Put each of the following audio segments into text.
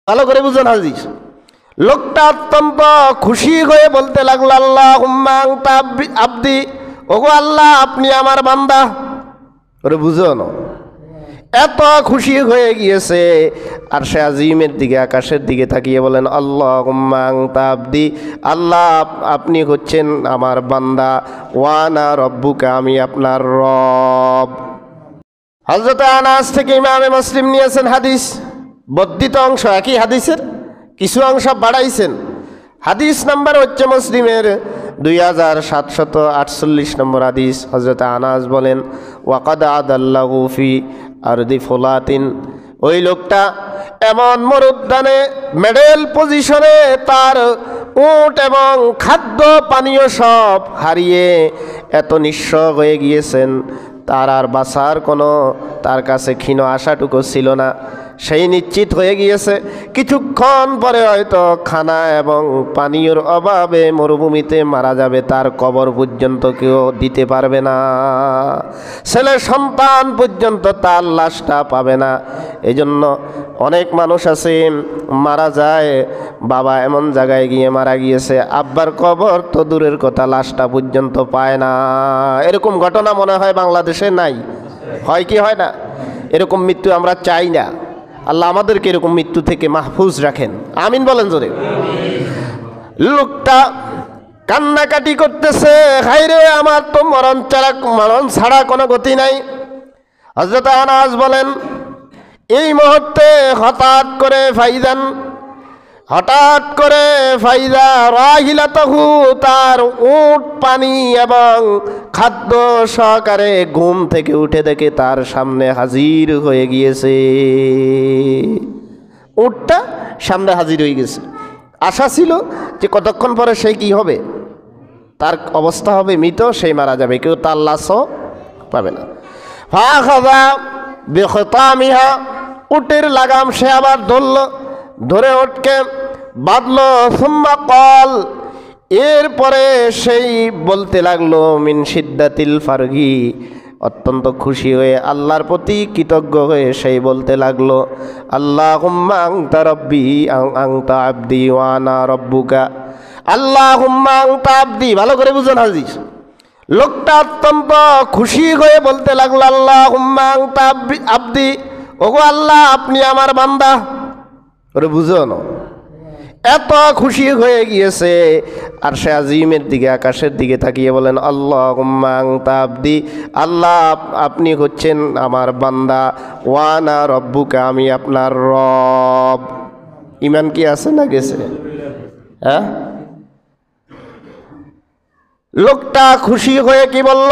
ভালো করে বুঝুন হাজির। লোকটা অত্যন্ত খুশি হয়ে বলতে লাগলো, আল্লাহুম্মা আনতা আবদি, ওগো আল্লাহ আপনি আমার বান্দা। ওরে বুঝো না, এত খুশি হয়ে গিয়েছে। আর সে আজিমের দিকে, আকাশের দিকে তাকিয়ে বলেন, আল্লাহুম্মা আনতা আবদি, আল্লাহ আপনি হচ্ছেন আমার বান্দা, ওয়ানা রব্বুকা, আমি আপনার রব। হযরত আনাস থেকে ইমামে মুসলিম নিয়েছেন হাদিস, বর্ধিত অংশ একই হাদিসের, কিছু অংশ বাড়াইছেন। হাদিস নাম্বার হচ্ছে মুসলিমের 2748 নম্বর হাদিস। হযরত আনাস বলেন, ওয়াকাদ আদাল্লাহু ফি আরদি ফুলাতিন, ওই লোকটা এমন মরুদ্যানে মেডেল পজিশনে তার উট এবং খাদ্য পানীয় সব হারিয়ে এত নিঃস্ব হয়ে গিয়েছেন, তার আর বাঁচার কোনো তার কাছে ক্ষীণ আশাটুকু ছিল না। সেই নিশ্চিত হয়ে গিয়েছে কিছুক্ষণ পরে হয়তো খানা এবং পানীয়র অভাবে মরুভূমিতে মারা যাবে, তার কবর পর্যন্ত কেউ দিতে পারবে না, ছেলে সন্তান পর্যন্ত তার লাশটা পাবে না। এজন্য অনেক মানুষ আছে মারা যায়, বাবা এমন জায়গায় গিয়ে মারা গিয়েছে, আব্বার কবর তো দূরের কথা, লাশটা পর্যন্ত পায় না। এরকম ঘটনা মনে হয় বাংলাদেশে নাই, হয় কি হয় না? এরকম মৃত্যু আমরা চাই না। আল্লাহ আমাদেরকে এরকম মৃত্যু থেকে মাহফুজ রাখেন, আমিন বলেন জোরে। লোকটা কান্নাকাটি করতেছে, হায়রে আমার তো মরণ ছাড়া কোনো গতি নাই। হযরত আনাস বলেন, এই মুহূর্তে হঠাৎ করে ফাইদা রাহিলাতাহু, তার উট পানি এবং খাদ্য সহকারে ঘুম থেকে উঠে দেখে তার সামনে হাজির হয়ে গিয়েছে। উটটা সামনে হাজির হয়ে গেছে। আশা ছিল যে কতক্ষণ পরে সে কি হবে, তার অবস্থা হবে মৃত, সেই মারা যাবে, কেউ তার লাশও পাবে না। ফাখাযা বিখতামিহা, উটের লাগাম সে আবার ধরে উটকে বাঁধলো। সুম্মা কল, এরপরে সেই বলতে লাগলো, মিন শিদ্দাতিল ফারগি, অত্যন্ত খুশি হয়ে আল্লাহর প্রতি কৃতজ্ঞ হয়ে সেই বলতে লাগলো, আল্লাহুম্মা আনতা রব্বি আনতা আবদি ওয়া আনা রব্বুকা, আল্লাহুম্মা আনতা আবদি। ভালো করে বুঝুন হাজির। লোকটা অত্যন্ত খুশি হয়ে বলতে লাগলো, আল্লাহুম্মা আনতা আবদি, ওগো আল্লাহ আপনি আমার বান্দা। ওরে বুঝো না, এত খুশি হয়ে গিয়েছে। আর সে আজিমের দিকে, আকাশের দিকে তাকিয়ে বলেন, আল্লাহুম্মা আনতা আবদি, আল্লাহ আপনি হচ্ছেন আমার বান্দা, ওয়ানা রব্বুকা, আমি আপনার রব। ইমান কি আছে না গেছে? হ্যাঁ, লোকটা খুশি হয়ে কি বলল,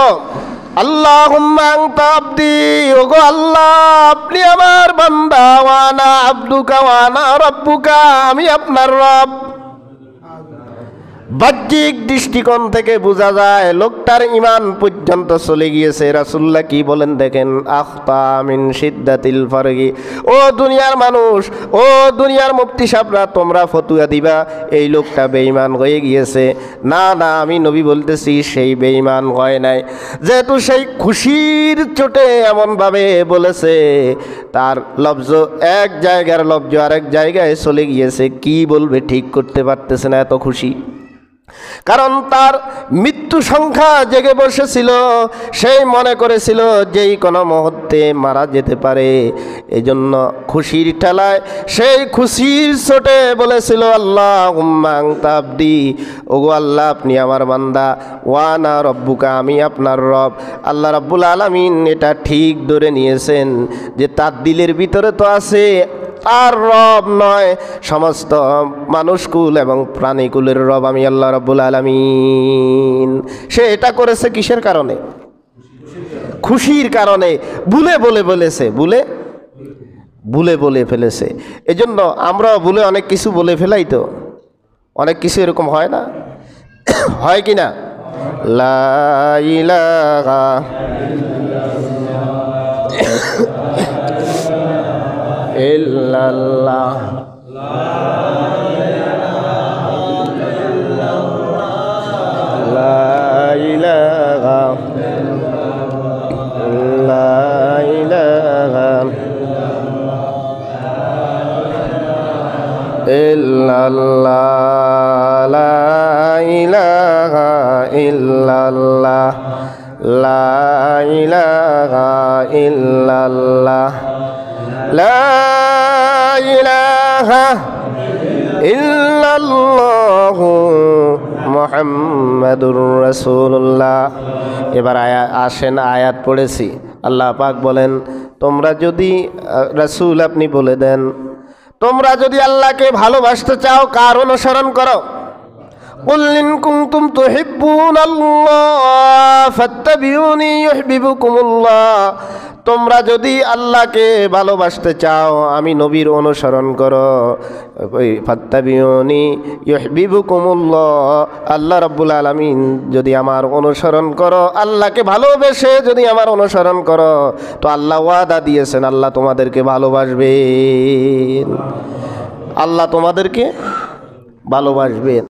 আল্লাহুম্মা আনতা আবদি, ওগো আল্লাহ আপনি আমার বান্দা, ওয়ানা আবদুকা ওয়ানা রব্বুকা, আমি আপনার রব। বাহ্যিক দৃষ্টিকোণ থেকে বোঝা যায় লোকটার ইমান পর্যন্ত চলে গিয়েছে। রাসূলুল্লাহ কি বলেন দেখেন, আখতা মিন শিদ্দাতিল ফারগি, ও দুনিয়ার মানুষ, ও দুনিয়ার মুফতি সাহেবরা, তোমরা ফতুয়া দিবা এই লোকটা বেঈমান হয়ে গিয়েছে। না না, আমি নবী বলতেছি সেই বেঈমান হয় নাই, যেহেতু সেই খুশির চোটে এমনভাবে বলেছে, তার লফজ এক জায়গার লফজ আরেক জায়গায় চলে গিয়েছে, কি বলবে ঠিক করতে পারতেছে না, এত খুশি। কারণ তার মৃত্যু সংখ্যা জেগে বসেছিল, সেই মনে করেছিল যেই কোনো মুহূর্তে মারা যেতে পারে। এজন্য খুশির ঠেলায়, সেই খুশির চোটে বলেছিল, আল্লাহুম্মা আনতা আবদি, ওগো আল্লাহ আপনি আমার বান্দা, ওয়ানা রব্বুকা, আমি আপনার রব। আল্লাহ রাব্বুল আলামিন এটা ঠিক ধরে নিয়েছেন যে তার দিলের ভিতরে তো আছে তার রব নয়, সমস্ত মানুষকুল এবং প্রাণীকুলের রব আমি আল্লাহ রাব্বুল আলামিন। সে এটা করেছে কিসের কারণে? খুশির কারণে। ভুলে বলে ফেলেছে। এজন্য আমরাও ভুলে অনেক কিছু বলে ফেলাই, তো অনেক কিছু এরকম হয় না, হয় কি না? লা ইলাহা ইল্লাল্লাহ, লা ইলাহা ইল্লাল্লাহ লা ইলাহা ইল্লাল্লাহ লা ইলাহা ইল্লাল্লাহ লা ইলাহা ইল্লাল্লাহু মুহাম্মাদুর রাসূলুল্লাহ। এবার আসেন আয়াত পড়েছি। আল্লাহ পাক বলেন, তোমরা যদি রাসূল আপনি বলে দেন, তোমরা যদি আল্লাহকে ভালোবাসতে চাও কার অনুসরণ করো? কুল ইন কুনতুম তুহিব্বুনাল্লাহ ফাত্তাবিউনি ইউহিব্বুকুমুল্লাহ। তোমরা যদি আল্লাহকে ভালোবাসতে চাও আমি নবীর অনুসরণ করো। ফাত্তাবিউনি ইউহিব্বুকুমুল্লাহ। আল্লাহ রাব্বুল আলামিন যদি আমার অনুসরণ করো, আল্লাহকে ভালোবেসে যদি আমার অনুসরণ করো, তো আল্লাহ ওয়াদা দিয়েছেন আল্লাহ তোমাদেরকে ভালোবাসবেন, আল্লাহ তোমাদেরকে ভালোবাসবেন।